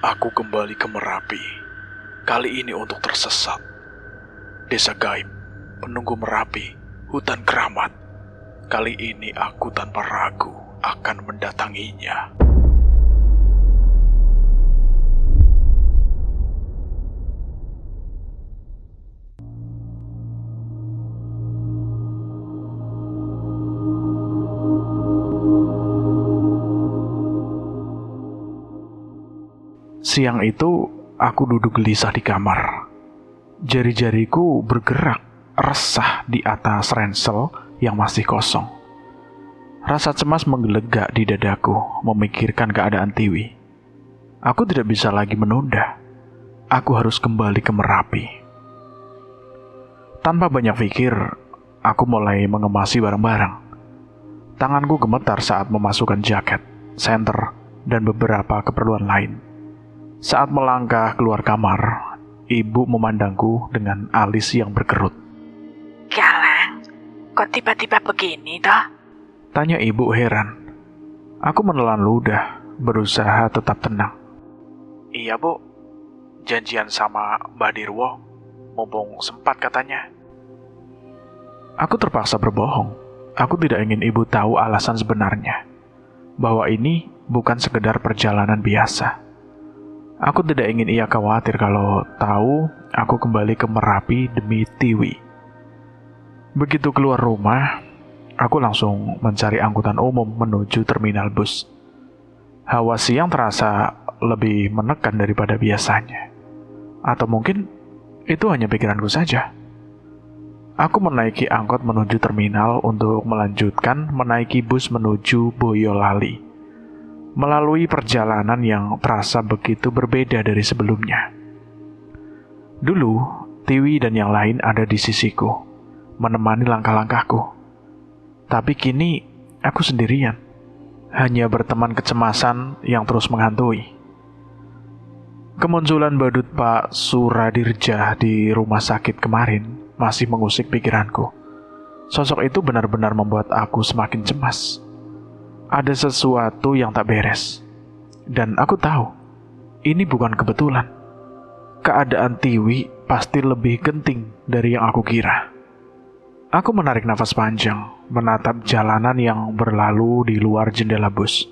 Aku kembali ke Merapi. Kali ini untuk tersesat. Desa gaib, penunggu Merapi, hutan keramat. Kali ini aku tanpa ragu akan mendatanginya. Siang itu, aku duduk gelisah di kamar. Jari-jariku bergerak resah di atas ransel yang masih kosong. Rasa cemas menggelegak di dadaku, memikirkan keadaan Tiwi. Aku tidak bisa lagi menunda. Aku harus kembali ke Merapi. Tanpa banyak pikir, aku mulai mengemasi barang-barang. Tanganku gemetar saat memasukkan jaket, senter, dan beberapa keperluan lain. Saat melangkah keluar kamar, ibu memandangku dengan alis yang berkerut. Galang, kok tiba-tiba begini toh? Tanya ibu heran. Aku menelan ludah, berusaha tetap tenang. Iya bu, janjian sama Mbak Dirwo, mumpung sempat katanya. Aku terpaksa berbohong. Aku tidak ingin ibu tahu alasan sebenarnya, bahwa ini bukan sekedar perjalanan biasa. Aku tidak ingin ia khawatir kalau tahu aku kembali ke Merapi demi Tiwi. Begitu keluar rumah, aku langsung mencari angkutan umum menuju terminal bus. Hawa siang terasa lebih menekan daripada biasanya. Atau mungkin itu hanya pikiranku saja. Aku menaiki angkot menuju terminal untuk melanjutkan menaiki bus menuju Boyolali. Melalui perjalanan yang terasa begitu berbeda dari sebelumnya. Dulu, Tiwi dan yang lain ada di sisiku, menemani langkah-langkahku. Tapi kini, aku sendirian, hanya berteman kecemasan yang terus menghantui. Kemunculan badut Pak Suradirja di rumah sakit kemarin masih mengusik pikiranku. Sosok itu benar-benar membuat aku semakin cemas. Ada sesuatu yang tak beres. Dan aku tahu, ini bukan kebetulan. Keadaan Tiwi pasti lebih genting dari yang aku kira. Aku menarik nafas panjang, menatap jalanan yang berlalu di luar jendela bus.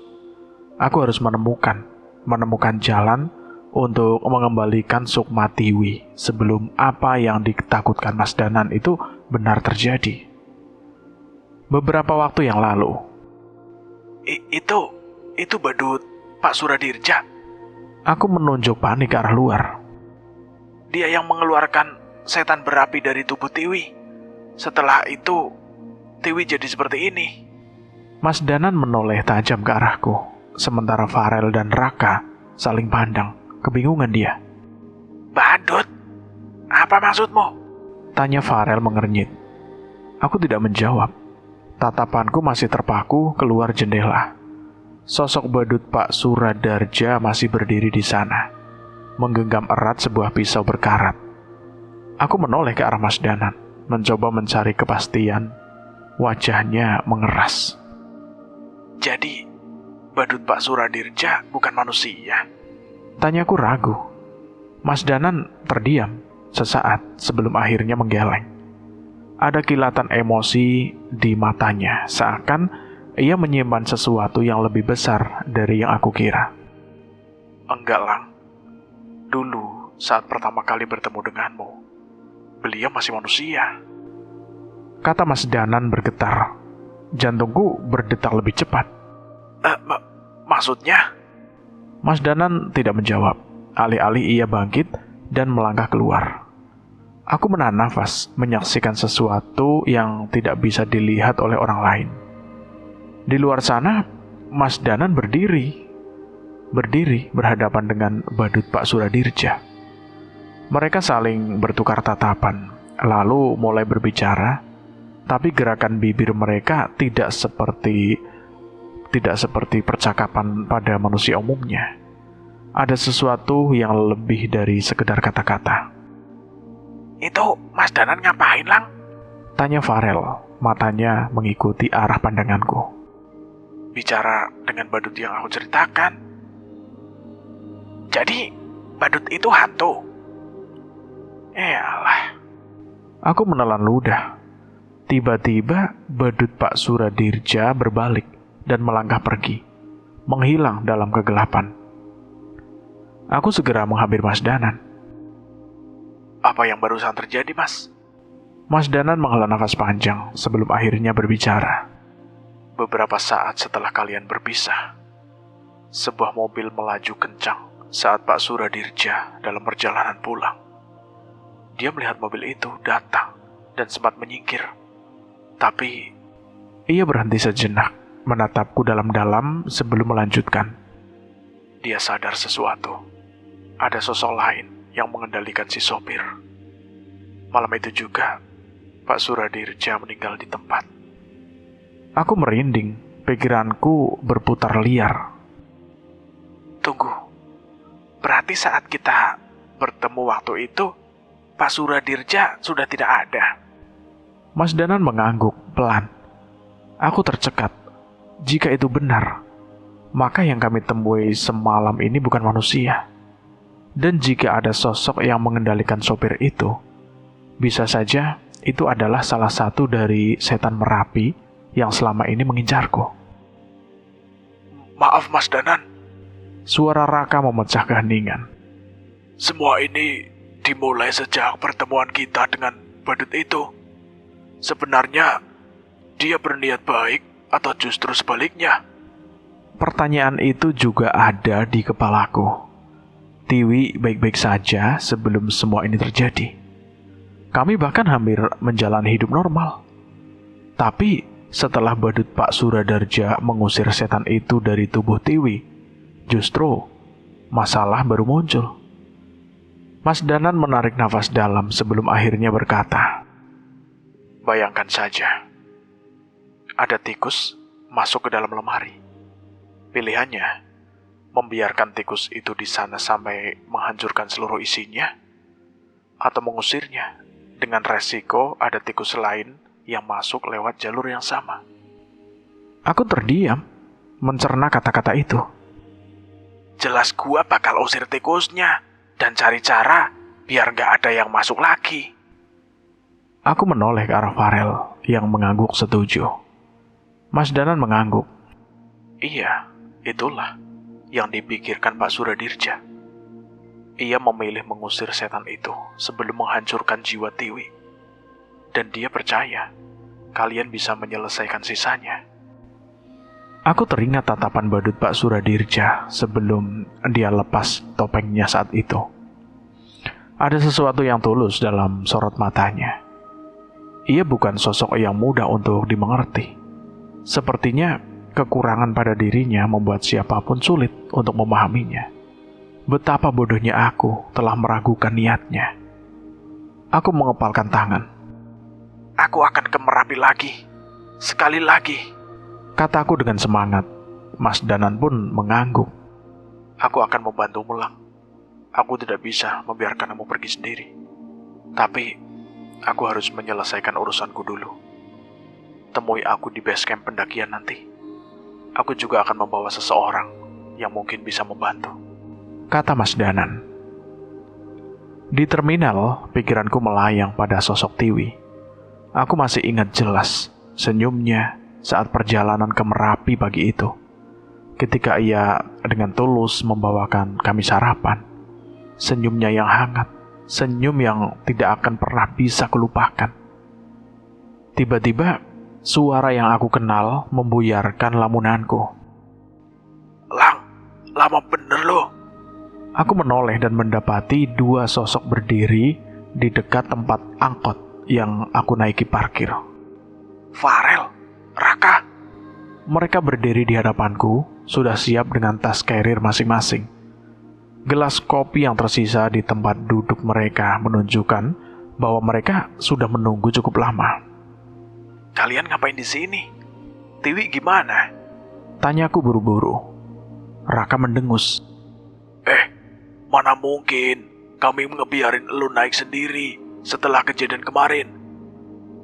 Aku harus menemukan jalan untuk mengembalikan Sukma Tiwi sebelum apa yang ditakutkan Mas Danan itu benar terjadi. Beberapa waktu yang lalu, Itu badut Pak Suradirja. Aku menunjuk panik ke arah luar. Dia yang mengeluarkan setan berapi dari tubuh Tiwi. Setelah itu, Tiwi jadi seperti ini. Mas Danan menoleh tajam ke arahku, sementara Farel dan Raka saling pandang, kebingungan dia. Badut? Apa maksudmu? Tanya Farel mengernyit. Aku tidak menjawab. Tatapanku masih terpaku keluar jendela. Sosok badut Pak Suradirja masih berdiri di sana, menggenggam erat sebuah pisau berkarat. Aku menoleh ke arah Mas Danan, mencoba mencari kepastian. Wajahnya mengeras. Jadi, badut Pak Suradirja bukan manusia? Tanyaku ragu. Mas Danan terdiam sesaat sebelum akhirnya menggeleng. Ada kilatan emosi di matanya, seakan ia menyimpan sesuatu yang lebih besar dari yang aku kira. Enggak, Lang. Dulu, saat pertama kali bertemu denganmu, beliau masih manusia. Kata Mas Danan bergetar. Jantungku berdetak lebih cepat. Maksudnya? Mas Danan tidak menjawab. Alih-alih ia bangkit dan melangkah keluar. Aku menahan nafas, menyaksikan sesuatu yang tidak bisa dilihat oleh orang lain. Di luar sana, Mas Danan berdiri berhadapan dengan badut Pak Suradirja. Mereka saling bertukar tatapan, lalu mulai berbicara, tapi gerakan bibir mereka tidak seperti percakapan pada manusia umumnya. Ada sesuatu yang lebih dari sekedar kata-kata. Itu Mas Danan ngapain, Lang? Tanya Farel, matanya mengikuti arah pandanganku. Bicara dengan badut yang aku ceritakan. Jadi, badut itu hantu? Eyalah. Aku menelan ludah. Tiba-tiba badut Pak Suradirja berbalik dan melangkah pergi, menghilang dalam kegelapan. Aku segera menghampiri Mas Danan. Apa yang barusan terjadi, Mas? Mas Danan menghela nafas panjang sebelum akhirnya berbicara. Beberapa saat setelah kalian berpisah, sebuah mobil melaju kencang saat Pak Suradirja dalam perjalanan pulang. Dia melihat mobil itu datang dan sempat menyingkir. Tapi, ia berhenti sejenak, menatapku dalam-dalam sebelum melanjutkan. Dia sadar sesuatu. Ada sosok lain yang mengendalikan si sopir. Malam itu juga, Pak Suradirja meninggal di tempat. Aku merinding, pikiranku berputar liar. Tunggu, berarti saat kita bertemu waktu itu, Pak Suradirja sudah tidak ada. Mas Danan mengangguk pelan. Aku tercekat. Jika itu benar, maka yang kami temui semalam ini bukan manusia. Dan jika ada sosok yang mengendalikan sopir itu, bisa saja itu adalah salah satu dari setan Merapi yang selama ini mengincarku. Maaf Mas Danan. Suara Raka memecah keheningan. Semua ini dimulai sejak pertemuan kita dengan badut itu. Sebenarnya, dia berniat baik atau justru sebaliknya? Pertanyaan itu juga ada di kepalaku. Tiwi baik-baik saja sebelum semua ini terjadi. Kami bahkan hampir menjalani hidup normal. Tapi setelah badut Pak Suradirja mengusir setan itu dari tubuh Tiwi, justru masalah baru muncul. Mas Danan menarik nafas dalam sebelum akhirnya berkata, bayangkan saja, ada tikus masuk ke dalam lemari. Pilihannya, membiarkan tikus itu di sana sampai menghancurkan seluruh isinya, atau mengusirnya dengan resiko ada tikus lain yang masuk lewat jalur yang sama. Aku terdiam, mencerna kata-kata itu. Jelas gua bakal usir tikusnya dan cari cara biar gak ada yang masuk lagi. Aku menoleh ke arah Farel yang mengangguk setuju. Mas Danan mengangguk. Iya, itulah yang dipikirkan Pak Suradirja. Ia memilih mengusir setan itu sebelum menghancurkan jiwa Tiwi. Dan dia percaya kalian bisa menyelesaikan sisanya. Aku teringat tatapan badut Pak Suradirja sebelum dia lepas topengnya saat itu. Ada sesuatu yang tulus dalam sorot matanya. Ia bukan sosok yang mudah untuk dimengerti. Sepertinya kekurangan pada dirinya membuat siapapun sulit untuk memahaminya. Betapa bodohnya aku telah meragukan niatnya. Aku mengepalkan tangan. Aku akan ke Merapi lagi. Sekali lagi. Kataku dengan semangat. Mas Danan pun mengangguk. Aku akan membantu Lang. Aku tidak bisa membiarkan kamu pergi sendiri. Tapi aku harus menyelesaikan urusanku dulu. Temui aku di base camp pendakian nanti. Aku juga akan membawa seseorang yang mungkin bisa membantu, kata Mas Danan. Di terminal, pikiranku melayang pada sosok Tiwi. Aku masih ingat jelas senyumnya saat perjalanan ke Merapi pagi itu. Ketika ia dengan tulus membawakan kami sarapan. Senyumnya yang hangat, senyum yang tidak akan pernah bisa kulupakan. Tiba-tiba, suara yang aku kenal membuyarkan lamunanku. Lang, lama bener loh. Aku menoleh dan mendapati dua sosok berdiri di dekat tempat angkot yang aku naiki parkir. Farel, Raka. Mereka berdiri di hadapanku, sudah siap dengan tas carrier masing-masing. Gelas kopi yang tersisa di tempat duduk mereka menunjukkan bahwa mereka sudah menunggu cukup lama. Kalian ngapain di sini? Tiwi gimana? Tanyaku buru-buru. Raka mendengus. Mana mungkin kami ngebiarin lu naik sendiri setelah kejadian kemarin.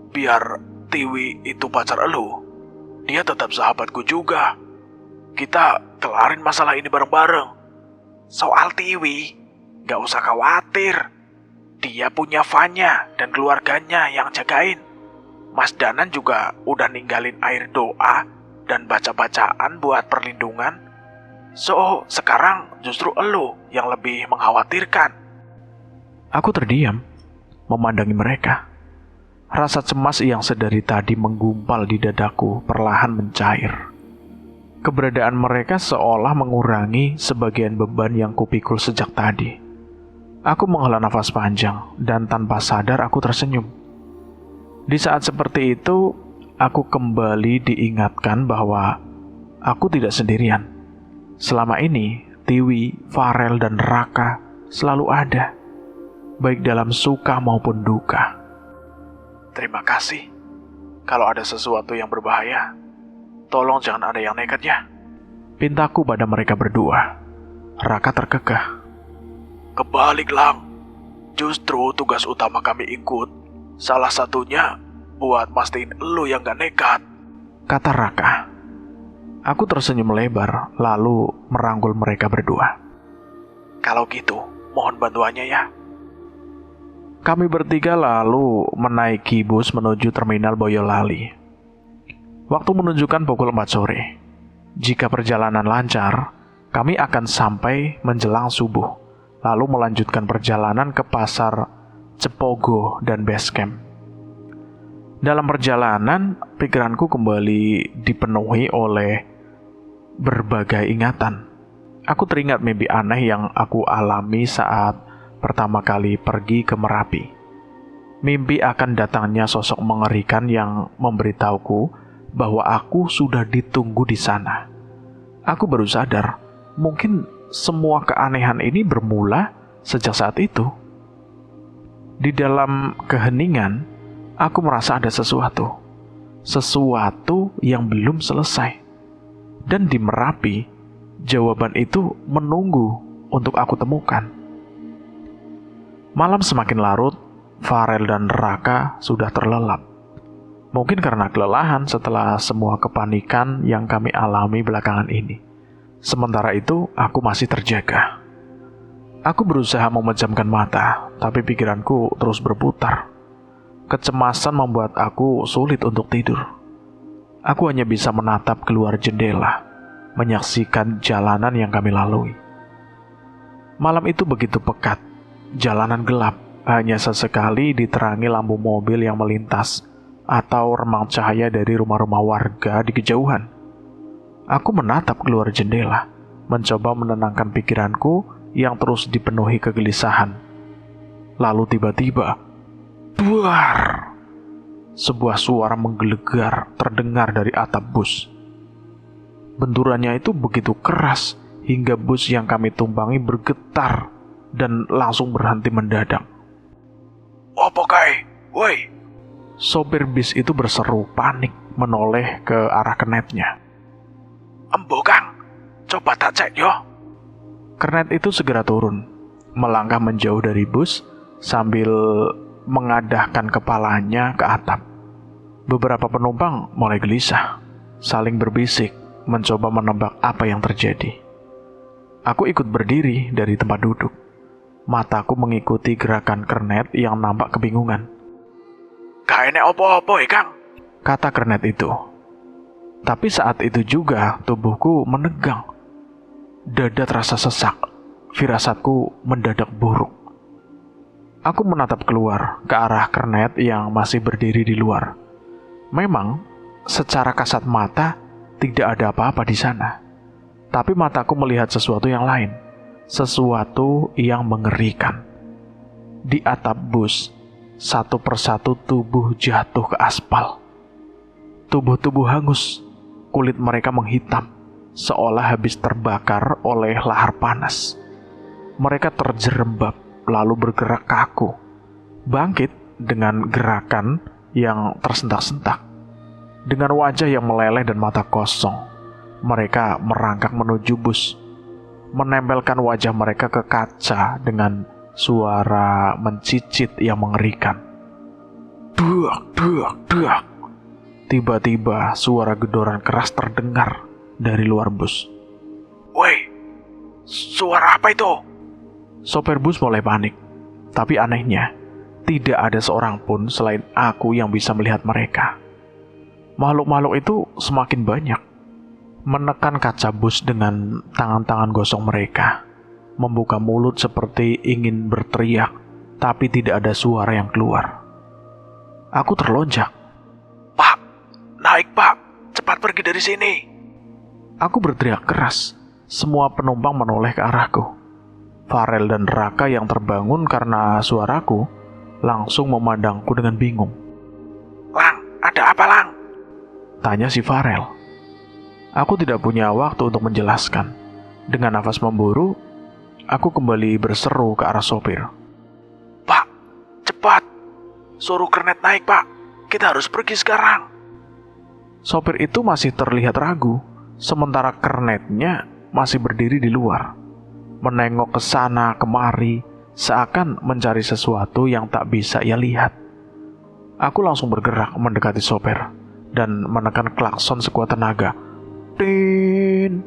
Biar Tiwi itu pacar lu, dia tetap sahabatku juga. Kita kelarin masalah ini bareng-bareng. Soal Tiwi, gak usah khawatir. Dia punya Vanya dan keluarganya yang jagain. Mas Danan juga udah ninggalin air doa dan baca-bacaan buat perlindungan. So, sekarang justru elu yang lebih mengkhawatirkan. Aku terdiam, memandangi mereka. Rasa cemas yang sedari tadi menggumpal di dadaku perlahan mencair. Keberadaan mereka seolah mengurangi sebagian beban yang kupikul sejak tadi. Aku menghela nafas panjang dan tanpa sadar aku tersenyum. Di saat seperti itu, aku kembali diingatkan bahwa aku tidak sendirian. Selama ini, Tiwi, Farel, dan Raka selalu ada, baik dalam suka maupun duka. Terima kasih. Kalau ada sesuatu yang berbahaya, tolong jangan ada yang nekat ya. Pintaku pada mereka berdua. Raka terkekeh. Kebalik, Lang. Justru tugas utama kami ikut, salah satunya buat mastiin lu yang gak nekat, kata Raka. Aku tersenyum lebar, lalu merangkul mereka berdua. Kalau gitu, mohon bantuannya ya. Kami bertiga lalu menaiki bus menuju terminal Boyolali. Waktu menunjukkan pukul 4 sore. Jika perjalanan lancar, kami akan sampai menjelang subuh, lalu melanjutkan perjalanan ke pasar Cepogo dan base camp. Dalam perjalanan, pikiranku kembali dipenuhi oleh berbagai ingatan. Aku teringat mimpi aneh yang aku alami saat pertama kali pergi ke Merapi. Mimpi akan datangnya sosok mengerikan yang memberitahuku bahwa aku sudah ditunggu di sana. Aku baru sadar, mungkin semua keanehan ini bermula sejak saat itu. Di dalam keheningan, aku merasa ada sesuatu yang belum selesai. Dan di Merapi, jawaban itu menunggu untuk aku temukan. Malam semakin larut, Farel dan Raka sudah terlelap. Mungkin karena kelelahan setelah semua kepanikan yang kami alami belakangan ini. Sementara itu, aku masih terjaga. Aku berusaha memejamkan mata, tapi pikiranku terus berputar. Kecemasan membuat aku sulit untuk tidur. Aku hanya bisa menatap keluar jendela, menyaksikan jalanan yang kami lalui. Malam itu begitu pekat, jalanan gelap, hanya sesekali diterangi lampu mobil yang melintas atau remang cahaya dari rumah-rumah warga di kejauhan. Aku menatap keluar jendela, mencoba menenangkan pikiranku yang terus dipenuhi kegelisahan. Lalu tiba-tiba, duar! Sebuah suara menggelegar terdengar dari atap bus. Benturannya itu begitu keras hingga bus yang kami tumpangi bergetar dan langsung berhenti mendadak. Opo kae? Woi! Sopir bis itu berseru panik menoleh ke arah kernetnya. Embo Kang, coba tak cek yo. Kernet itu segera turun, melangkah menjauh dari bus sambil mengadahkan kepalanya ke atap. Beberapa penumpang mulai gelisah, saling berbisik, mencoba menebak apa yang terjadi. Aku ikut berdiri dari tempat duduk. Mataku mengikuti gerakan kernet yang nampak kebingungan. Kayaknya opo-opo Kang, kata kernet itu. Tapi saat itu juga tubuhku menegang. Dada terasa sesak, firasatku mendadak buruk. Aku menatap keluar ke arah kernet yang masih berdiri di luar. Memang, secara kasat mata tidak ada apa-apa di sana. Tapi mataku melihat sesuatu yang lain, sesuatu yang mengerikan. Di atap bus, satu persatu tubuh jatuh ke aspal. Tubuh-tubuh hangus, kulit mereka menghitam, seolah habis terbakar oleh lahar panas. Mereka terjerembab, lalu bergerak kaku, bangkit dengan gerakan yang tersentak-sentak. Dengan wajah yang meleleh dan mata kosong, mereka merangkak menuju bus, menempelkan wajah mereka ke kaca dengan suara mencicit yang mengerikan. Duak, duak, duak. Tiba-tiba suara gedoran keras terdengar dari luar bus. Woi, Suara apa itu? Sopir bus mulai panik. Tapi anehnya, tidak ada seorang pun selain aku yang bisa melihat mereka. Makhluk-makhluk itu semakin banyak, menekan kaca bus dengan tangan-tangan gosong mereka, membuka mulut seperti ingin berteriak, tapi tidak ada suara yang keluar. Aku terlonjak. Pak, naik pak, cepat pergi dari sini. Aku berteriak keras. Semua penumpang menoleh ke arahku. Farel dan Raka yang terbangun karena suaraku langsung memandangku dengan bingung. Lang, ada apa Lang? Tanya si Farel. Aku tidak punya waktu untuk menjelaskan. Dengan nafas memburu, aku kembali berseru ke arah sopir. Pak, cepat! Suruh kernet naik, Pak. Kita harus pergi sekarang. Sopir itu masih terlihat ragu, sementara kernetnya masih berdiri di luar, menengok ke sana kemari, seakan mencari sesuatu yang tak bisa ia lihat. Aku langsung bergerak mendekati sopir dan menekan klakson sekuat tenaga. Tin!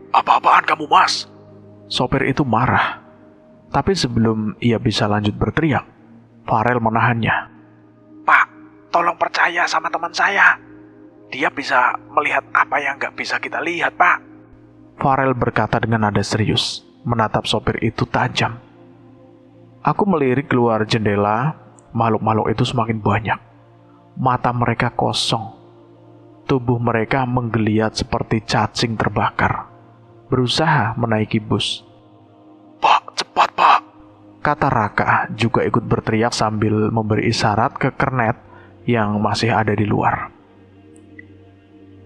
Apa-apaan kamu, Mas? Sopir itu marah. Tapi sebelum ia bisa lanjut berteriak, Farel menahannya. Pak, tolong percaya sama teman saya. Dia bisa melihat apa yang nggak bisa kita lihat, Pak. Farel berkata dengan nada serius, menatap sopir itu tajam. Aku melirik keluar jendela, makhluk-makhluk itu semakin banyak. Mata mereka kosong. Tubuh mereka menggeliat seperti cacing terbakar, berusaha menaiki bus. Pak, cepat pak! Kata Raka juga ikut berteriak sambil memberi isyarat ke kernet yang masih ada di luar.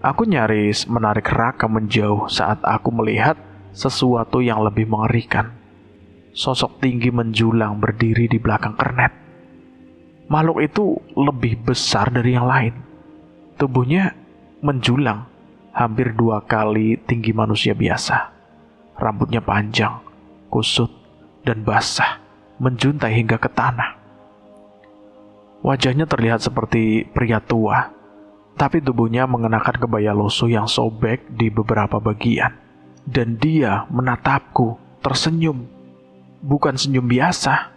Aku nyaris menarik Raka menjauh saat aku melihat sesuatu yang lebih mengerikan. Sosok tinggi menjulang berdiri di belakang kernet. Makhluk itu lebih besar dari yang lain. Tubuhnya menjulang hampir 2 kali tinggi manusia biasa. Rambutnya panjang, kusut, dan basah, menjuntai hingga ke tanah. Wajahnya terlihat seperti pria tua, tapi tubuhnya mengenakan kebaya loso yang sobek di beberapa bagian. Dan dia menatapku, tersenyum. Bukan senyum biasa.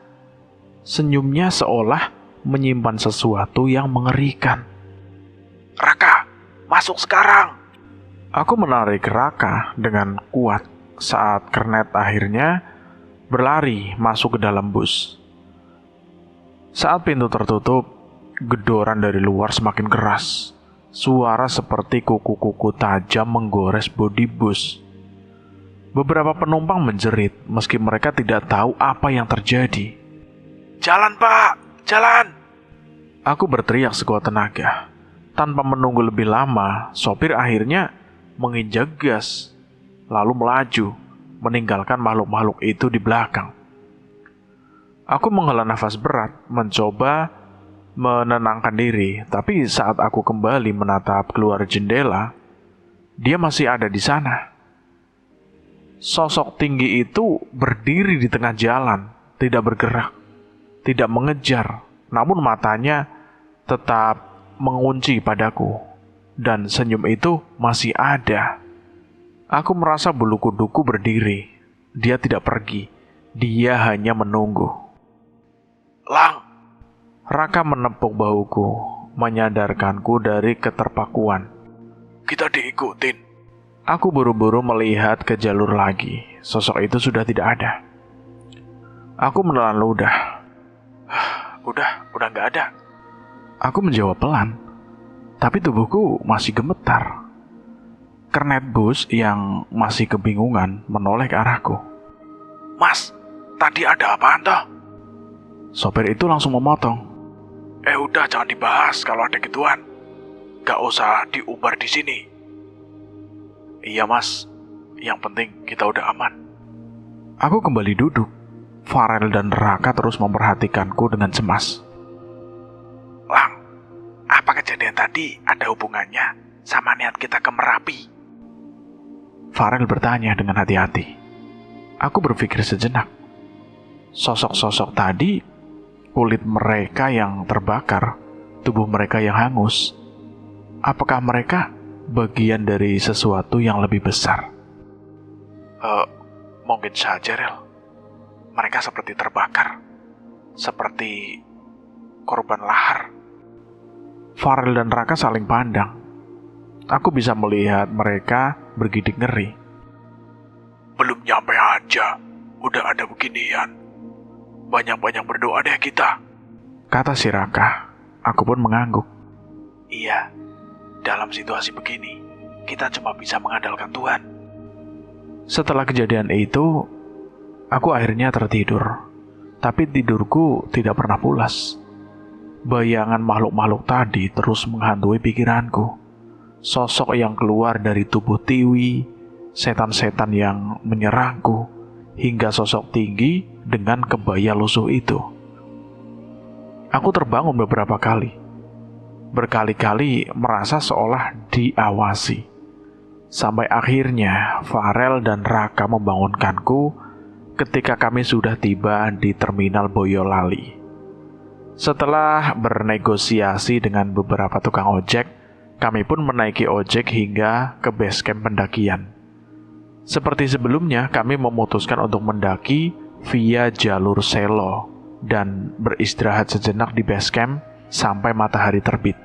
Senyumnya seolah menyimpan sesuatu yang mengerikan. Raka, masuk sekarang! Aku menarik Raka dengan kuat saat kernet akhirnya berlari masuk ke dalam bus. Saat pintu tertutup, gedoran dari luar semakin keras. Suara seperti kuku-kuku tajam menggores bodi bus. Beberapa penumpang menjerit meski mereka tidak tahu apa yang terjadi. Jalan pak, jalan! Aku berteriak sekuat tenaga. Tanpa menunggu lebih lama, sopir akhirnya menginjak gas, lalu melaju, meninggalkan makhluk-makhluk itu di belakang. Aku menghela nafas berat, mencoba menenangkan diri, tapi saat aku kembali menatap keluar jendela, dia masih ada di sana. Sosok tinggi itu berdiri di tengah jalan, tidak bergerak, tidak mengejar, namun matanya tetap mengunci padaku, dan senyum itu masih ada. Aku merasa bulu kuduku berdiri. Dia tidak pergi, dia hanya menunggu. Lang! Raka menepuk bahuku, menyadarkanku dari keterpakuan. Kita diikutin. Aku buru-buru melihat ke jalur lagi. Sosok itu sudah tidak ada. Aku menelan ludah. Udah gak ada. Aku menjawab pelan, tapi tubuhku masih gemetar. Kernet bus yang masih kebingungan menoleh ke arahku. Mas, tadi ada apaan toh? Sopir itu langsung memotong. Udah jangan dibahas kalau ada gituan. Gak usah diumbar di sini. Iya mas, yang penting kita udah aman. Aku kembali duduk. Farel dan Raka terus memperhatikanku dengan cemas. Lang, apa kejadian tadi ada hubungannya sama niat kita ke Merapi? Farel bertanya dengan hati-hati. Aku berpikir sejenak. Sosok-sosok tadi, kulit mereka yang terbakar, tubuh mereka yang hangus. Apakah mereka bagian dari sesuatu yang lebih besar? Mungkin saja, Rel. Mereka seperti terbakar. Seperti korban lahar. Farel dan Raka saling pandang. Aku bisa melihat mereka bergidik ngeri. Belum nyampe aja, udah ada beginian. Banyak-banyak berdoa deh kita, kata si Raka. Aku pun mengangguk. Iya, dalam situasi begini, kita cuma bisa mengandalkan Tuhan. Setelah kejadian itu, aku akhirnya tertidur. Tapi tidurku tidak pernah pulas. Bayangan makhluk-makhluk tadi terus menghantui pikiranku. Sosok yang keluar dari tubuh Tiwi, setan-setan yang menyerangku, hingga sosok tinggi dengan kebaya lusuh itu. Aku terbangun beberapa kali. Berkali-kali merasa seolah diawasi. Sampai akhirnya Farel dan Raka membangunkanku ketika kami sudah tiba di Terminal Boyolali. Setelah bernegosiasi dengan beberapa tukang ojek, kami pun menaiki ojek hingga ke base camp pendakian. Seperti sebelumnya, kami memutuskan untuk mendaki via jalur Selo dan beristirahat sejenak di base camp sampai matahari terbit.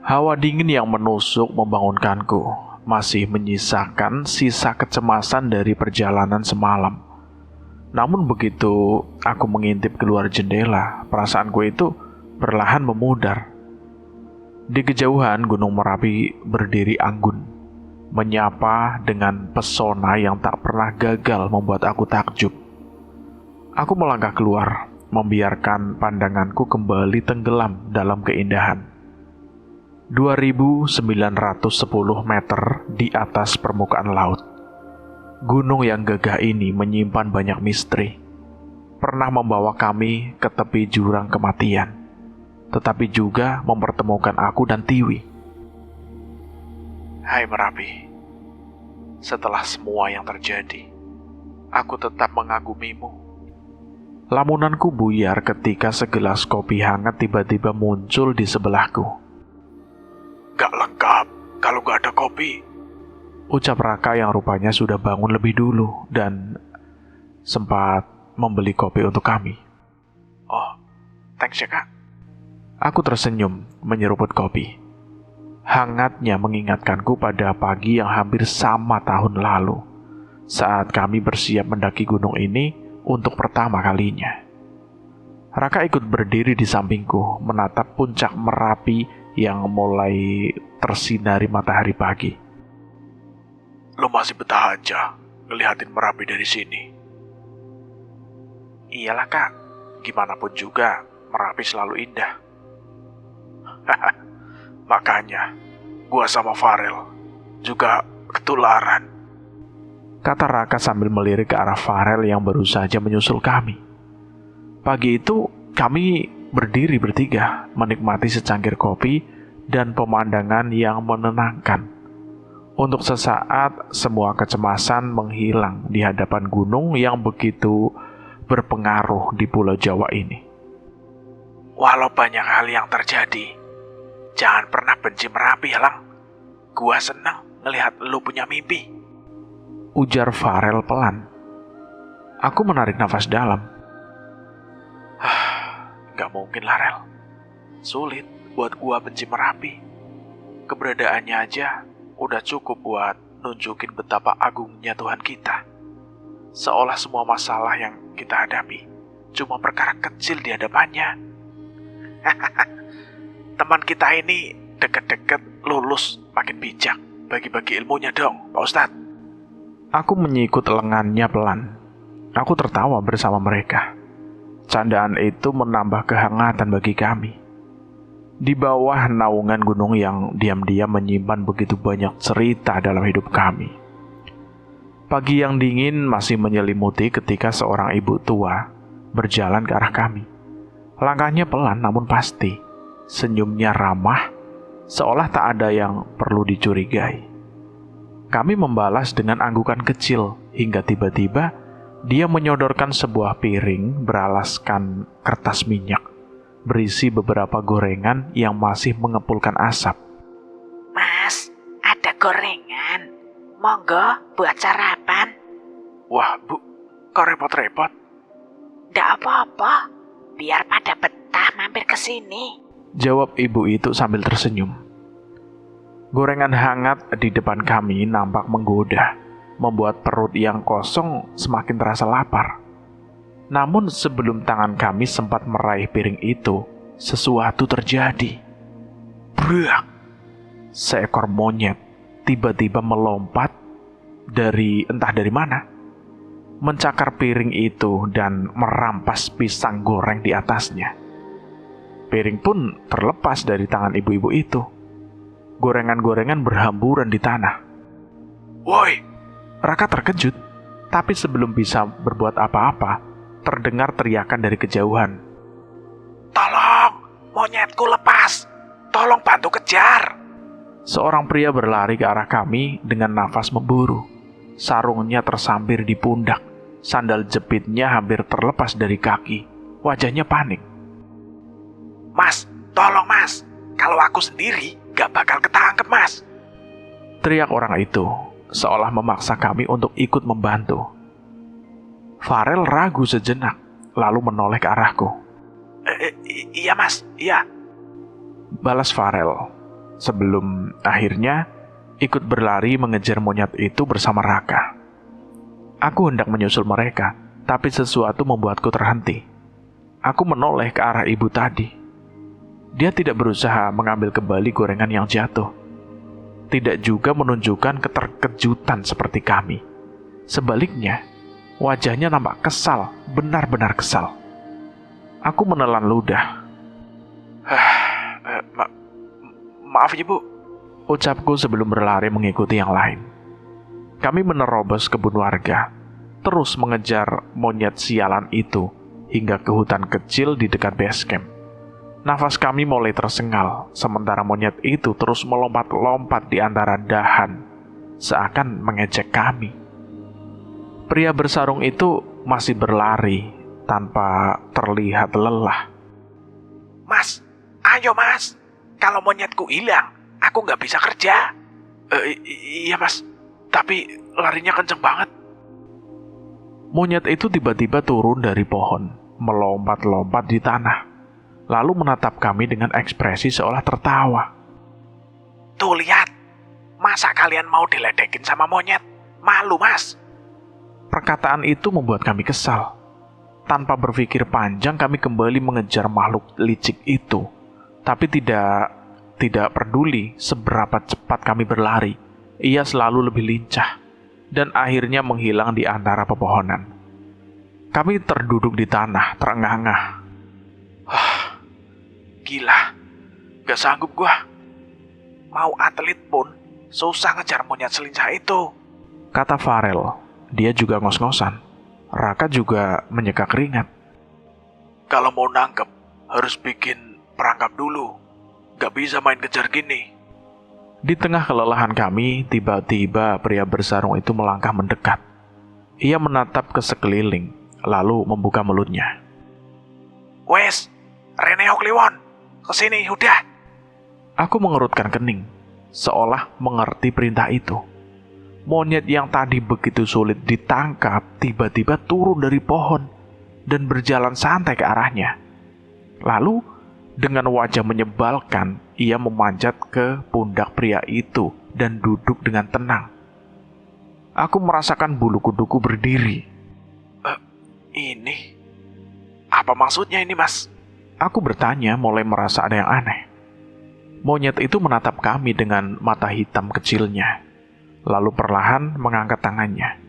Hawa dingin yang menusuk membangunkanku, masih menyisakan sisa kecemasan dari perjalanan semalam. Namun begitu aku mengintip keluar jendela, perasaanku itu perlahan memudar. Di kejauhan Gunung Merapi berdiri anggun, menyapa dengan pesona yang tak pernah gagal membuat aku takjub. Aku melangkah keluar, membiarkan pandanganku kembali tenggelam dalam keindahan. 2.910 meter di atas permukaan laut. Gunung yang gagah ini menyimpan banyak misteri. Pernah membawa kami ke tepi jurang kematian, tetapi juga mempertemukan aku dan Tiwi. Hai Merapi, setelah semua yang terjadi, aku tetap mengagumimu. Lamunanku buyar ketika segelas kopi hangat tiba-tiba muncul di sebelahku. Gak lengkap kalau gak ada kopi, ucap Raka yang rupanya sudah bangun lebih dulu dan sempat membeli kopi untuk kami. Oh, thanks ya Kak. Aku tersenyum menyeruput kopi. Hangatnya mengingatkanku pada pagi yang hampir sama tahun lalu, saat kami bersiap mendaki gunung ini untuk pertama kalinya. Raka ikut berdiri di sampingku, menatap puncak Merapi yang mulai tersinari matahari pagi. Lo masih betah aja ngelihatin Merapi dari sini? Iyalah Kak, gimana pun juga Merapi selalu indah. Makanya gua sama Farel juga ketularan, kata Raka sambil melirik ke arah Farel yang baru saja menyusul kami. Pagi itu kami berdiri bertiga menikmati secangkir kopi dan pemandangan yang menenangkan. Untuk sesaat, semua kecemasan menghilang di hadapan gunung yang begitu berpengaruh di Pulau Jawa ini. Walau banyak hal yang terjadi, jangan pernah benci Merapi ya, Lang. Gua senang ngelihat lu punya mimpi, ujar Farel pelan. Aku menarik nafas dalam. Gak mungkin lah, Rel. Sulit buat gua benci Merapi. Keberadaannya aja udah cukup buat nunjukin betapa agungnya Tuhan kita. Seolah semua masalah yang kita hadapi cuma perkara kecil di hadapannya. Teman kita ini deket-deket lulus makin bijak. Bagi-bagi ilmunya dong, Pak Ustadz. Aku menyikut lengannya pelan. Aku tertawa bersama mereka. Candaan itu menambah kehangatan bagi kami. Di bawah naungan gunung yang diam-diam menyimpan begitu banyak cerita dalam hidup kami. Pagi yang dingin masih menyelimuti ketika seorang ibu tua berjalan ke arah kami. Langkahnya pelan namun pasti. Senyumnya ramah, seolah tak ada yang perlu dicurigai. Kami membalas dengan anggukan kecil hingga tiba-tiba dia menyodorkan sebuah piring beralaskan kertas minyak, berisi beberapa gorengan yang masih mengepulkan asap. Mas, ada gorengan. Monggo buat sarapan. Wah, Bu, kok repot-repot? Nggak apa-apa, biar pada betah mampir ke sini. Jawab ibu itu sambil tersenyum. Gorengan hangat di depan kami nampak menggoda, membuat perut yang kosong semakin terasa lapar. Namun sebelum tangan kami sempat meraih piring itu, sesuatu terjadi. Brak! Seekor monyet tiba-tiba melompat entah dari mana, mencakar piring itu dan merampas pisang goreng di atasnya. Piring pun terlepas dari tangan ibu-ibu itu. Gorengan-gorengan berhamburan di tanah. Woi! Raka terkejut, tapi sebelum bisa berbuat apa-apa, terdengar teriakan dari kejauhan. Tolong! Monyetku lepas! Tolong bantu kejar! Seorang pria berlari ke arah kami dengan nafas memburu. Sarungnya tersambir di pundak. Sandal jepitnya hampir terlepas dari kaki. Wajahnya panik. Mas, tolong mas. Kalau aku sendiri, gak bakal ketangkep mas. Teriak orang itu, seolah memaksa kami untuk ikut membantu. Farel ragu sejenak, lalu menoleh ke arahku. Iya mas, iya. Balas Farel, sebelum akhirnya ikut berlari mengejar monyet itu bersama Raka. Aku hendak menyusul mereka, tapi sesuatu membuatku terhenti. Aku menoleh ke arah ibu tadi. Dia tidak berusaha mengambil kembali gorengan yang jatuh. Tidak juga menunjukkan keterkejutan seperti kami. Sebaliknya, wajahnya nampak kesal, benar-benar kesal. Aku menelan ludah. Maaf ya Bu, ucapku sebelum berlari mengikuti yang lain. Kami menerobos kebun warga, terus mengejar monyet sialan itu hingga ke hutan kecil di dekat base camp. Nafas kami mulai tersengal, sementara monyet itu terus melompat-lompat di antara dahan, seakan mengejek kami. Pria bersarung itu masih berlari tanpa terlihat lelah. Mas, ayo mas, kalau monyetku hilang, aku nggak bisa kerja. Iya mas, tapi larinya kenceng banget. Monyet itu tiba-tiba turun dari pohon, melompat-lompat di tanah, lalu menatap kami dengan ekspresi seolah tertawa. Tuh lihat, masa kalian mau diledekin sama monyet? Malu mas. Perkataan itu membuat kami kesal. Tanpa berpikir panjang, kami kembali mengejar makhluk licik itu. Tapi tidak peduli seberapa cepat kami berlari, ia selalu lebih lincah, dan akhirnya menghilang di antara pepohonan. Kami terduduk di tanah, terengah-engah. Gila, gak sanggup gua. Mau atlet pun susah ngejar monyet selincah itu, kata Farel. Dia juga ngos-ngosan. Raka juga menyeka keringat. Kalau mau nangkep, harus bikin perangkap dulu. Gak bisa main kejar gini. Di tengah kelelahan kami, tiba-tiba pria bersarung itu melangkah mendekat. Ia menatap ke sekeliling, lalu membuka mulutnya. Wes, Reneo Kliwon, kesini udah. Aku mengerutkan kening, seolah mengerti perintah itu. Monyet yang tadi begitu sulit ditangkap tiba-tiba turun dari pohon dan berjalan santai ke arahnya. Lalu, dengan wajah menyebalkan, ia memanjat ke pundak pria itu dan duduk dengan tenang. Aku merasakan bulu kuduku berdiri. Ini? Apa maksudnya ini, Mas? Aku bertanya, mulai merasa ada yang aneh. Monyet itu menatap kami dengan mata hitam kecilnya, lalu perlahan mengangkat tangannya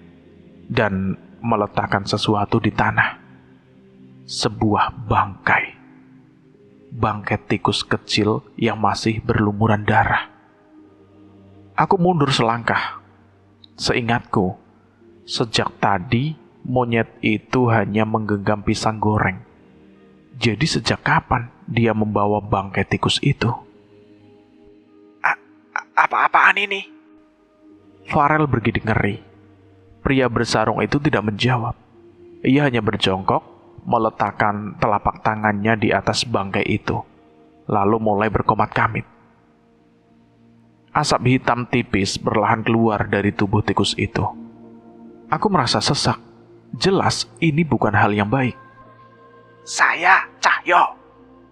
dan meletakkan sesuatu di tanah. Sebuah bangkai. Bangkai tikus kecil yang masih berlumuran darah. Aku mundur selangkah. Seingatku, sejak tadi monyet itu hanya menggenggam pisang goreng. Jadi sejak kapan dia membawa bangkai tikus itu? Apa-apaan ini? Farel bergidik ngeri. Pria bersarung itu tidak menjawab. Ia hanya berjongkok, meletakkan telapak tangannya di atas bangkai itu, lalu mulai berkomat-kamit. Asap hitam tipis perlahan keluar dari tubuh tikus itu. Aku merasa sesak. Jelas ini bukan hal yang baik. Saya Cahyo.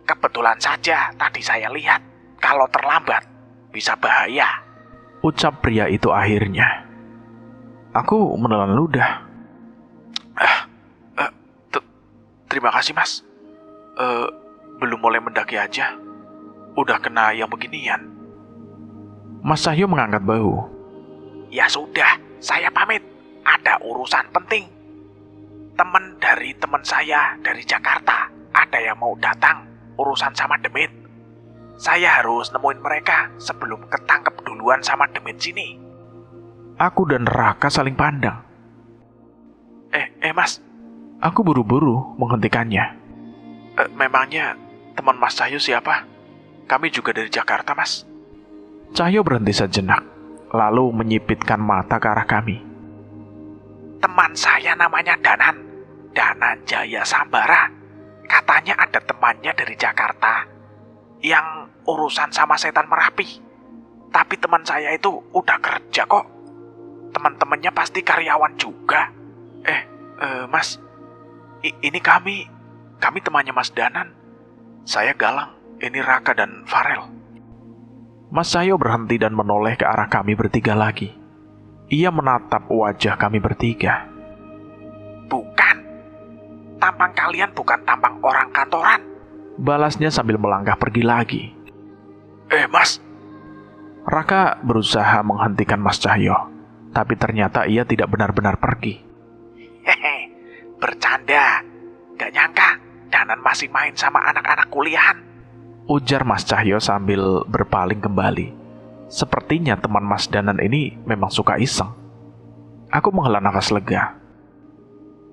Kebetulan saja tadi saya lihat kalau terlambat bisa bahaya. Ucap pria itu akhirnya. Aku menelan ludah. Terima kasih, Mas. Belum mulai mendaki aja. Udah kena yang beginian. Mas Cahyo mengangkat bahu. Ya sudah, saya pamit. Ada urusan penting. Teman dari teman saya dari Jakarta ada yang mau datang urusan sama Demit. Saya harus nemuin mereka sebelum ketangkep duluan sama Demit sini. Aku dan Raka saling pandang. Mas. Aku buru-buru menghentikannya. Memangnya teman Mas Cahyo siapa? Kami juga dari Jakarta, Mas. Cahyo berhenti sejenak, lalu menyipitkan mata ke arah kami. Teman saya namanya Danan Jaya Sambara. Katanya ada temannya dari Jakarta yang urusan sama setan Merapi. Tapi teman saya itu udah kerja kok. Teman-temannya pasti karyawan juga. Mas, ini kami temannya Mas Danan. Saya Galang, ini Raka dan Farel. Mas Cahyo berhenti dan menoleh ke arah kami bertiga lagi. Ia menatap wajah kami bertiga. Bukan. Tampang kalian bukan tampang orang kantoran. Balasnya sambil melangkah pergi lagi. Mas. Raka berusaha menghentikan Mas Cahyo, tapi ternyata ia tidak benar-benar pergi. Bercanda. Gak nyangka Danan masih main sama anak-anak kuliahan. Ujar Mas Cahyo sambil berpaling kembali. Sepertinya teman Mas Danan ini memang suka iseng. Aku menghela nafas lega.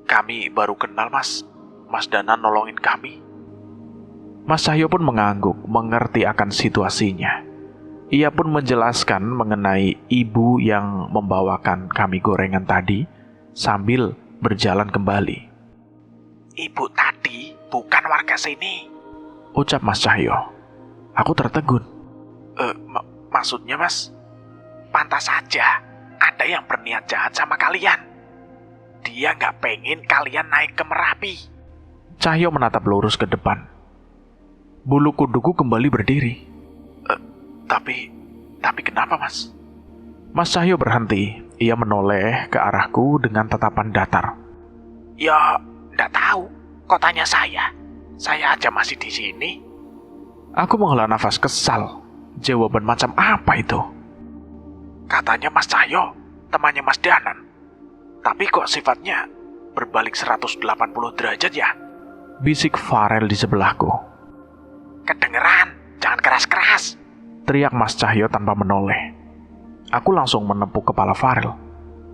Kami baru kenal, Mas. Mas Danan nolongin kami. Mas Cahyo pun mengangguk, mengerti akan situasinya. Ia pun menjelaskan mengenai ibu yang membawakan kami gorengan tadi sambil berjalan kembali. Ibu tadi bukan warga sini, ucap Mas Cahyo. Aku tertegun. Maksudnya, Mas? Pantas saja ada yang berniat jahat sama kalian. Dia nggak pengen kalian naik ke Merapi. Cahyo menatap lurus ke depan. Bulu kuduku kembali berdiri. Tapi kenapa, Mas? Mas Cahyo berhenti. Ia menoleh ke arahku dengan tatapan datar. Ya, nggak tahu. Kok tanya saya? Saya aja masih di sini. Aku menghela nafas kesal. Jawaban macam apa itu? Katanya Mas Cahyo, temannya Mas Danan. Tapi kok sifatnya berbalik 180 derajat ya? Bisik Farel di sebelahku. Kedengeran, jangan keras-keras, teriak Mas Cahyo tanpa menoleh. Aku langsung menepuk kepala Farel.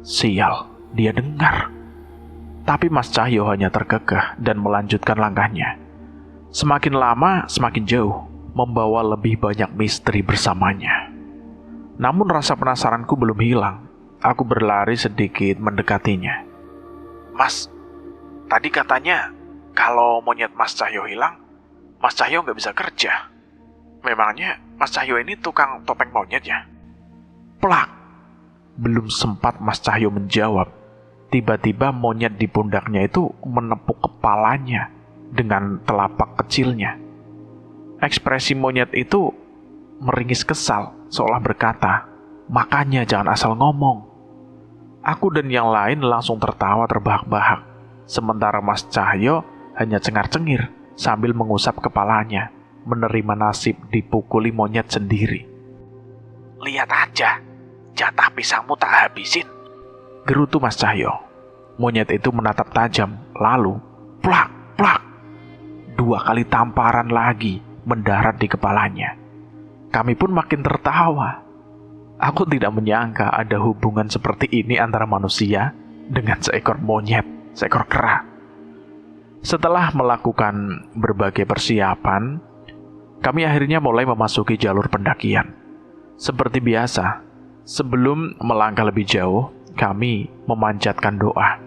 Sial, dia dengar. Tapi Mas Cahyo hanya terkekeh dan melanjutkan langkahnya. Semakin lama, semakin jauh, membawa lebih banyak misteri bersamanya. Namun rasa penasaranku belum hilang. Aku berlari sedikit mendekatinya. Mas, tadi katanya kalau monyet Mas Cahyo hilang, Mas Cahyo nggak bisa kerja. Memangnya Mas Cahyo ini tukang topeng monyet ya? Plak! Belum sempat Mas Cahyo menjawab, tiba-tiba monyet di pundaknya itu menepuk kepalanya dengan telapak kecilnya. Ekspresi monyet itu meringis kesal, seolah berkata, "Makanya jangan asal ngomong." Aku dan yang lain langsung tertawa terbahak-bahak, sementara Mas Cahyo hanya cengar-cengir sambil mengusap kepalanya, menerima nasib dipukuli monyet sendiri. Lihat aja, jatah pisangmu tak habisin, gerutu Mas Cahyo. Monyet itu menatap tajam, lalu plak, plak. 2 kali tamparan lagi mendarat di kepalanya. Kami pun makin tertawa. Aku tidak menyangka ada hubungan seperti ini antara manusia dengan seekor monyet, seekor kera. Setelah melakukan berbagai persiapan, kami akhirnya mulai memasuki jalur pendakian. Seperti biasa, sebelum melangkah lebih jauh, kami memanjatkan doa,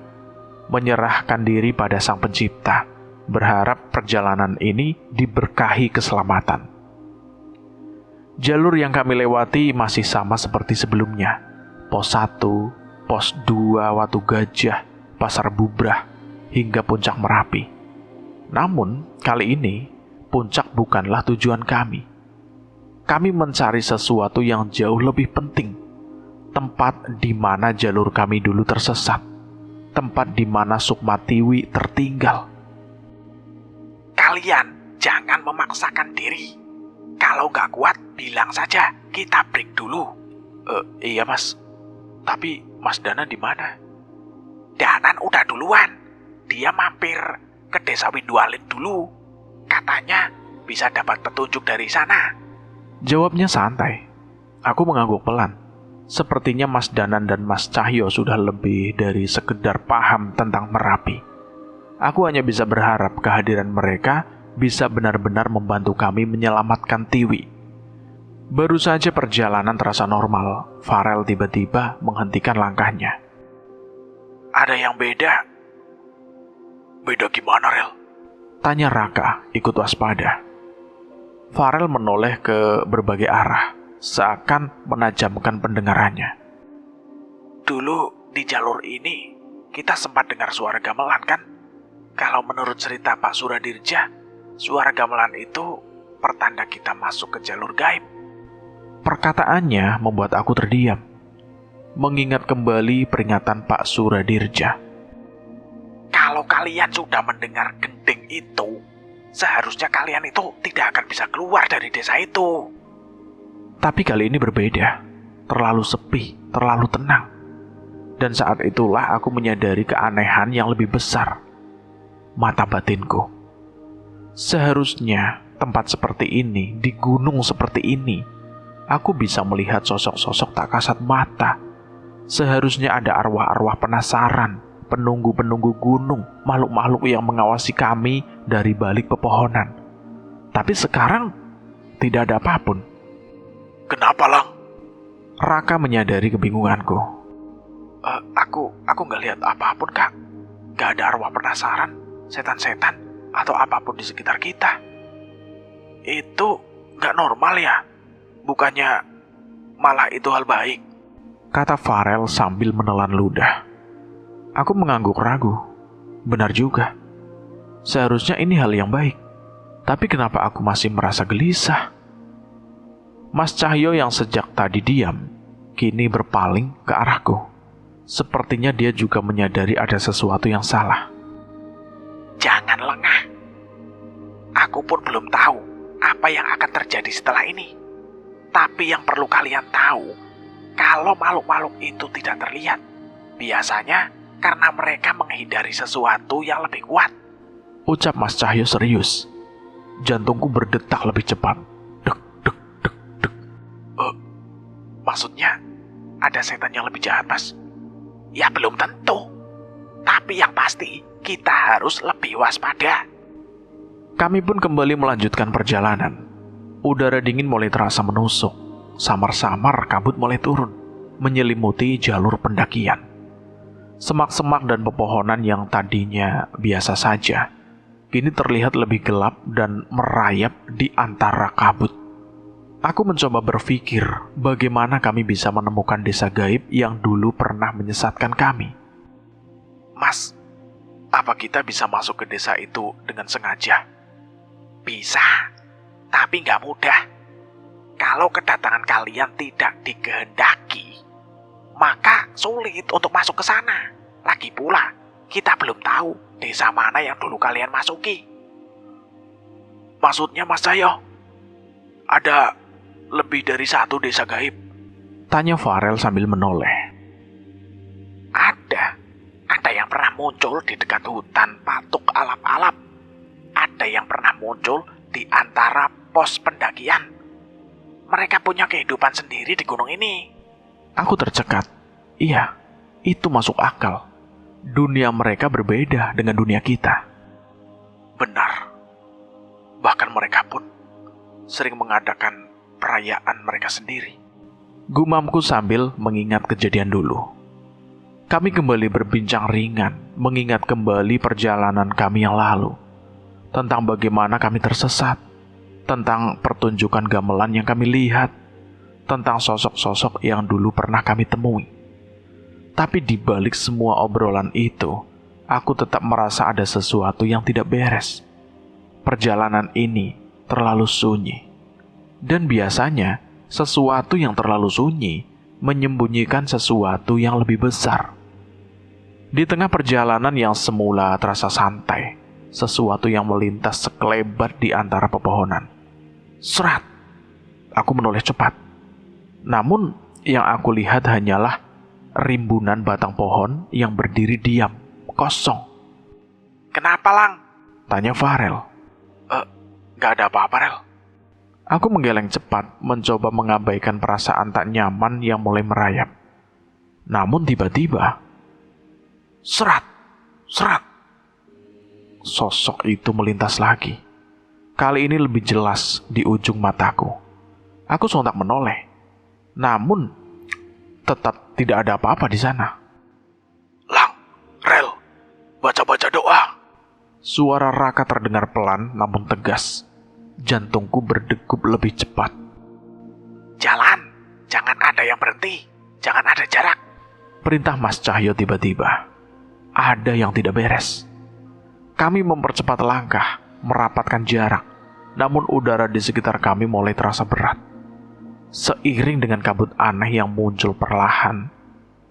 menyerahkan diri pada Sang Pencipta, berharap perjalanan ini diberkahi keselamatan. Jalur yang kami lewati masih sama seperti sebelumnya. Pos 1, Pos 2 Watu Gajah, Pasar Bubrah, hingga Puncak Merapi. Namun, kali ini, Puncak bukanlah tujuan kami. Kami mencari sesuatu yang jauh lebih penting. Tempat di mana jalur kami dulu tersesat. Tempat di mana Sukmatiwi tertinggal. Kalian jangan memaksakan diri. Kalau nggak kuat, bilang saja. Kita break dulu. Iya mas. Tapi Mas Danan di mana? Danan udah duluan. Dia mampir ke desa Windualit dulu. Katanya bisa dapat petunjuk dari sana. Jawabnya santai. Aku mengangguk pelan. Sepertinya Mas Danan dan Mas Cahyo sudah lebih dari sekedar paham tentang Merapi. Aku hanya bisa berharap kehadiran mereka bisa benar-benar membantu kami menyelamatkan Tiwi. Baru saja perjalanan terasa normal, Farel tiba-tiba menghentikan langkahnya. Ada yang beda. Beda gimana, Rel? Tanya Raka, ikut waspada. Farel menoleh ke berbagai arah, seakan menajamkan pendengarannya. Dulu di jalur ini, kita sempat dengar suara gamelan kan? Kalau menurut cerita Pak Suradirja, suara gamelan itu pertanda kita masuk ke jalur gaib. Perkataannya membuat aku terdiam, mengingat kembali peringatan Pak Suradirja. Kalau kalian sudah mendengar gending itu, seharusnya kalian itu tidak akan bisa keluar dari desa itu. Tapi kali ini berbeda, terlalu sepi, terlalu tenang. Dan saat itulah aku menyadari keanehan yang lebih besar. Mata batinku. Seharusnya tempat seperti ini, di gunung seperti ini, aku bisa melihat sosok-sosok tak kasat mata. Seharusnya ada arwah-arwah penasaran, penunggu-penunggu gunung, makhluk-makhluk yang mengawasi kami dari balik pepohonan. Tapi sekarang tidak ada apapun. Kenapa, Lang? Raka menyadari kebingunganku. Aku nggak lihat apapun, Kak. Nggak ada arwah penasaran, setan-setan, atau apapun di sekitar kita. Itu nggak normal ya? Bukannya malah itu hal baik? Kata Farel sambil menelan ludah. Aku mengangguk ragu. Benar juga. Seharusnya ini hal yang baik. Tapi kenapa aku masih merasa gelisah? Mas Cahyo yang sejak tadi diam, kini berpaling ke arahku. Sepertinya dia juga menyadari ada sesuatu yang salah. Jangan lengah. Aku pun belum tahu apa yang akan terjadi setelah ini. Tapi yang perlu kalian tahu, kalau makhluk-makhluk itu tidak terlihat, biasanya karena mereka menghindari sesuatu yang lebih kuat. Ucap Mas Cahyo serius. Jantungku berdetak lebih cepat. Dek, dek, dek, dek. Maksudnya, ada setan yang lebih jahat, Mas? Ya belum tentu. Tapi yang pasti, kita harus lebih waspada. Kami pun kembali melanjutkan perjalanan. Udara dingin mulai terasa menusuk. Samar-samar kabut mulai turun, menyelimuti jalur pendakian. Semak-semak dan pepohonan yang tadinya biasa saja, kini terlihat lebih gelap dan merayap di antara kabut. Aku mencoba berpikir bagaimana kami bisa menemukan desa gaib yang dulu pernah menyesatkan kami. Mas, apa kita bisa masuk ke desa itu dengan sengaja? Bisa, tapi nggak mudah. Kalau kedatangan kalian tidak dikehendaki, maka sulit untuk masuk ke sana. Lagi pula, kita belum tahu desa mana yang dulu kalian masuki. Maksudnya Mas Cahyo, ada lebih dari satu desa gaib? Tanya Farel sambil menoleh. Ada yang pernah muncul di dekat hutan patuk alap-alap. Ada yang pernah muncul di antara pos pendakian. Mereka punya kehidupan sendiri di gunung ini. Aku tercekat. Iya, itu masuk akal. Dunia mereka berbeda dengan dunia kita. Benar. Bahkan mereka pun sering mengadakan perayaan mereka sendiri. Gumamku sambil mengingat kejadian dulu. Kami kembali berbincang ringan, mengingat kembali perjalanan kami yang lalu. Tentang bagaimana kami tersesat. tentang pertunjukan gamelan yang kami lihat, tentang sosok-sosok yang dulu pernah kami temui. Tapi di balik semua obrolan itu, aku tetap merasa ada sesuatu yang tidak beres. Perjalanan ini terlalu sunyi. Dan biasanya, sesuatu yang terlalu sunyi menyembunyikan sesuatu yang lebih besar. Di tengah perjalanan yang semula terasa santai, sesuatu yang melintas sekelebat di antara pepohonan. Serat! Aku menoleh cepat. Namun, yang aku lihat hanyalah rimbunan batang pohon yang berdiri diam, kosong. Kenapa, Lang? Tanya Farel. Gak ada apa-apa, Rel. Aku menggeleng cepat, mencoba mengabaikan perasaan tak nyaman yang mulai merayap. Namun tiba-tiba, serat! Serat! Sosok itu melintas lagi. Kali ini lebih jelas di ujung mataku. Aku sontak menoleh. Namun, tetap tidak ada apa-apa di sana. Lang, Rel, baca-baca doa. Suara Raka terdengar pelan namun tegas. Jantungku berdegup lebih cepat. Jalan, jangan ada yang berhenti, jangan ada jarak. Perintah Mas Cahyo tiba-tiba. Ada yang tidak beres. Kami mempercepat langkah, merapatkan jarak. Namun udara di sekitar kami mulai terasa berat. Seiring dengan kabut aneh yang muncul perlahan,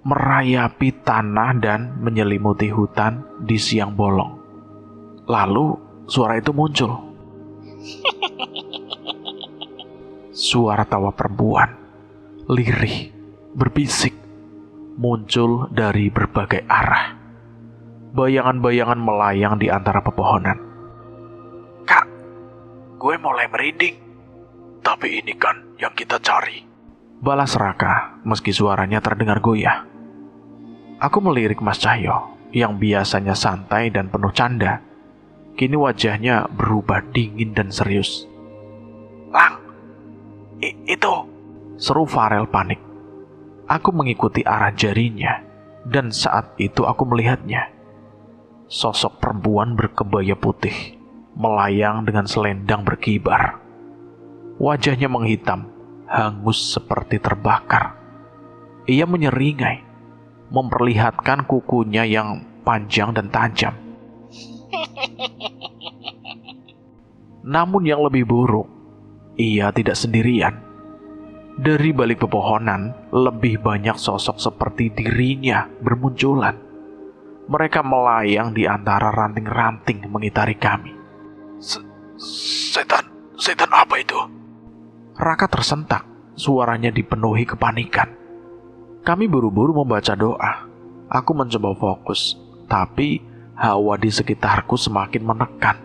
merayapi tanah dan menyelimuti hutan di siang bolong. Lalu suara itu muncul. Suara tawa perempuan, lirih, berbisik, muncul dari berbagai arah. Bayangan-bayangan melayang di antara pepohonan. Kak, gue mulai merinding. Tapi ini kan yang kita cari. Balas Raka, meski suaranya terdengar goyah. Aku melirik Mas Cahyo, yang biasanya santai dan penuh canda. Kini wajahnya berubah dingin dan serius. Lang, itu, seru Farel panik. Aku mengikuti arah jarinya, dan saat itu aku melihatnya. Sosok perempuan berkebaya putih, melayang dengan selendang berkibar. Wajahnya menghitam, hangus seperti terbakar. Ia menyeringai, memperlihatkan kukunya yang panjang dan tajam. Namun yang lebih buruk, ia tidak sendirian. Dari balik pepohonan, lebih banyak sosok seperti dirinya bermunculan. Mereka melayang di antara ranting-ranting mengitari kami. Setan apa itu? Raka tersentak, suaranya dipenuhi kepanikan. Kami buru-buru membaca doa. Aku mencoba fokus, tapi hawa di sekitarku semakin menekan.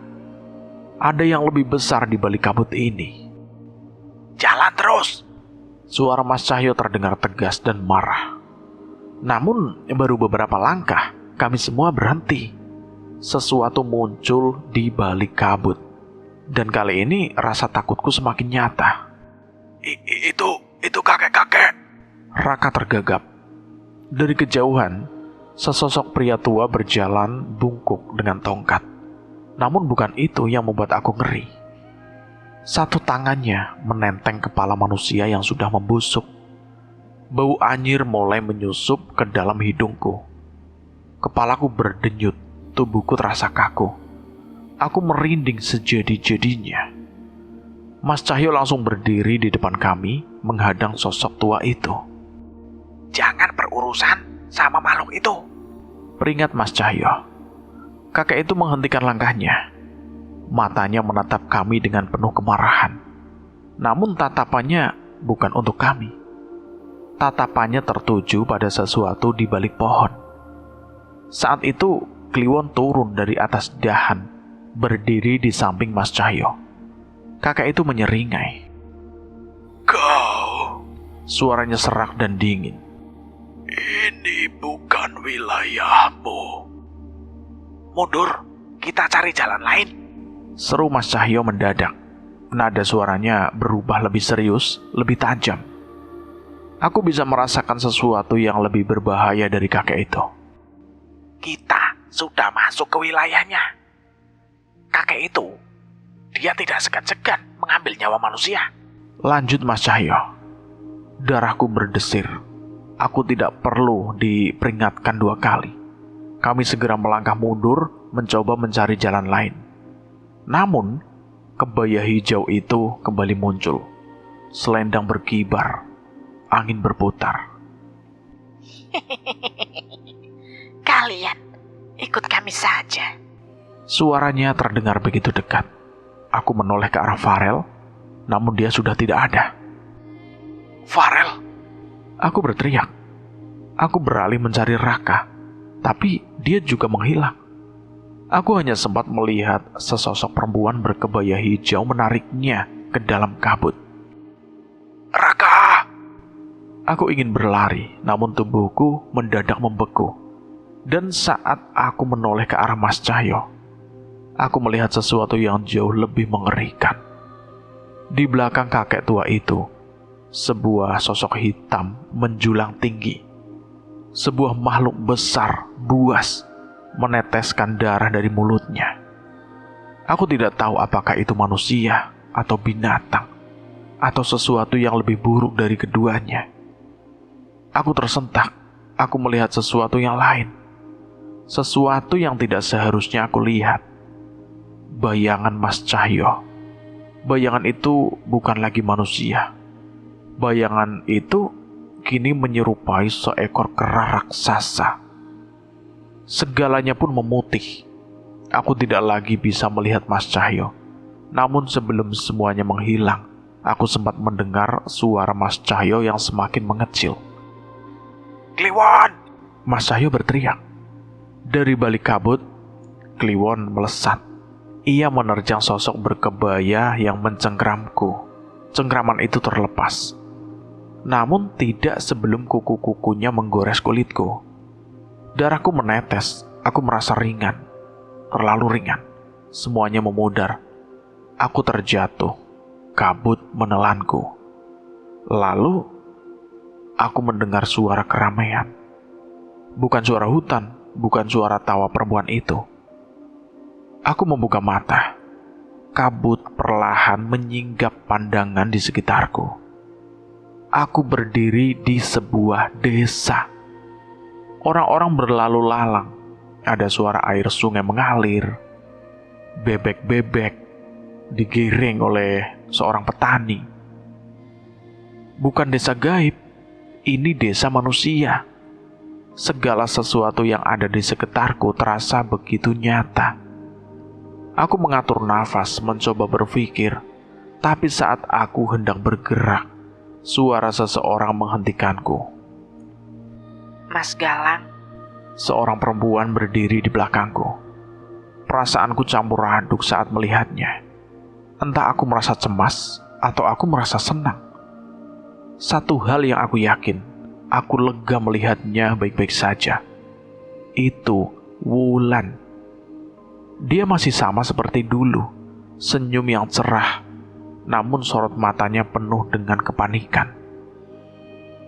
Ada yang lebih besar di balik kabut ini. Jalan terus. Suara Mas Cahyo terdengar tegas dan marah. Namun, baru beberapa langkah, kami semua berhenti. Sesuatu muncul di balik kabut. Dan kali ini rasa takutku semakin nyata. Itu kakek-kakek. Raka tergagap. Dari kejauhan, sesosok pria tua berjalan bungkuk dengan tongkat. Namun bukan itu yang membuat aku ngeri. Satu tangannya menenteng kepala manusia yang sudah membusuk. Bau anyir mulai menyusup ke dalam hidungku. Kepalaku berdenyut, tubuhku terasa kaku. Aku merinding sejadi-jadinya. Mas Cahyo langsung berdiri di depan kami, menghadang sosok tua itu. Jangan berurusan sama makhluk itu, peringat Mas Cahyo. Kakek itu menghentikan langkahnya. Matanya menatap kami dengan penuh kemarahan. Namun tatapannya bukan untuk kami. Tatapannya tertuju pada sesuatu di balik pohon. Saat itu, Kliwon turun dari atas dahan, berdiri di samping Mas Cahyo. Kakek itu menyeringai. Kau, suaranya serak dan dingin. Ini bukan wilayahmu. Mundur, kita cari jalan lain. Seru Mas Cahyo mendadak. Nada suaranya berubah lebih serius, lebih tajam. Aku bisa merasakan sesuatu yang lebih berbahaya dari kakek itu. Kita sudah masuk ke wilayahnya. Kakek itu, dia tidak segan-segan mengambil nyawa manusia. Lanjut Mas Cahyo. Darahku berdesir. Aku tidak perlu diperingatkan 2 kali. Kami segera melangkah mundur, mencoba mencari jalan lain. Namun, kebaya hijau itu kembali muncul. Selendang berkibar, angin berputar. Kalian ikut kami saja. Suaranya terdengar begitu dekat. Aku menoleh ke arah Farel, namun dia sudah tidak ada. Farel, Aku berteriak. Aku beralih mencari Raka, tapi dia juga menghilang. Aku hanya sempat melihat sesosok perempuan berkebaya hijau menariknya ke dalam kabut. Raka! Aku ingin berlari, namun tubuhku mendadak membeku. Dan saat aku menoleh ke arah Mas Cahyo, aku melihat sesuatu yang jauh lebih mengerikan. Di belakang kakek tua itu, sebuah sosok hitam menjulang tinggi. Sebuah makhluk besar, buas, meneteskan darah dari mulutnya. Aku tidak tahu apakah itu manusia atau binatang, atau sesuatu yang lebih buruk dari keduanya. Aku tersentak. Aku melihat sesuatu yang lain. Sesuatu yang tidak seharusnya aku lihat. Bayangan Mas Cahyo. Bayangan itu bukan lagi manusia. Bayangan itu kini menyerupai seekor kera raksasa. Segalanya pun memutih. Aku tidak lagi bisa melihat Mas Cahyo. Namun sebelum semuanya menghilang, aku sempat mendengar suara Mas Cahyo yang semakin mengecil. Kliwon! Mas Cahyo berteriak. Dari balik kabut, Kliwon melesat. Ia menerjang sosok berkebaya yang mencengkramku. Cengkraman itu terlepas. Namun tidak sebelum kuku-kukunya menggores kulitku. Darahku menetes, aku merasa ringan. Terlalu ringan. Semuanya memudar. Aku terjatuh. Kabut menelanku. Lalu, aku mendengar suara keramaian. Bukan suara hutan, bukan suara tawa perempuan itu. Aku membuka mata. Kabut perlahan menyinggap pandangan di sekitarku. Aku berdiri di sebuah desa. Orang-orang berlalu lalang. Ada suara air sungai mengalir. Bebek-bebek digiring oleh seorang petani. Bukan desa gaib, ini desa manusia. Segala sesuatu yang ada di sekitarku terasa begitu nyata. Aku mengatur nafas, mencoba berpikir, tapi saat aku hendak bergerak, suara seseorang menghentikanku. Mas Galang, Seorang perempuan berdiri di belakangku. Perasaanku campur aduk saat melihatnya. Entah aku merasa cemas atau aku merasa senang. Satu hal yang aku yakin, aku lega melihatnya baik-baik saja. Itu Wulan. Dia masih sama seperti dulu, senyum yang cerah, namun sorot matanya penuh dengan kepanikan.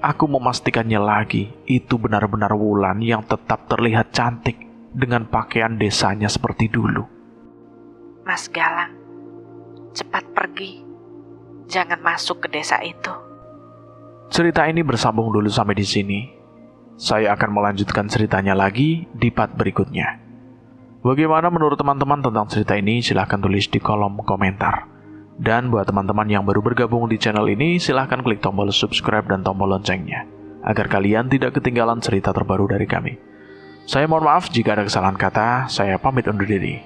Aku memastikannya lagi, itu benar-benar Wulan yang tetap terlihat cantik dengan pakaian desanya seperti dulu. Mas Galang, cepat pergi. Jangan masuk ke desa itu. Cerita ini bersambung dulu sampai di sini. Saya akan melanjutkan ceritanya lagi di part berikutnya. Bagaimana menurut teman-teman tentang cerita ini? Silahkan tulis di kolom komentar. Dan buat teman-teman yang baru bergabung di channel ini, silahkan klik tombol subscribe dan tombol loncengnya, agar kalian tidak ketinggalan cerita terbaru dari kami. Saya mohon maaf jika ada kesalahan kata, saya pamit undur diri.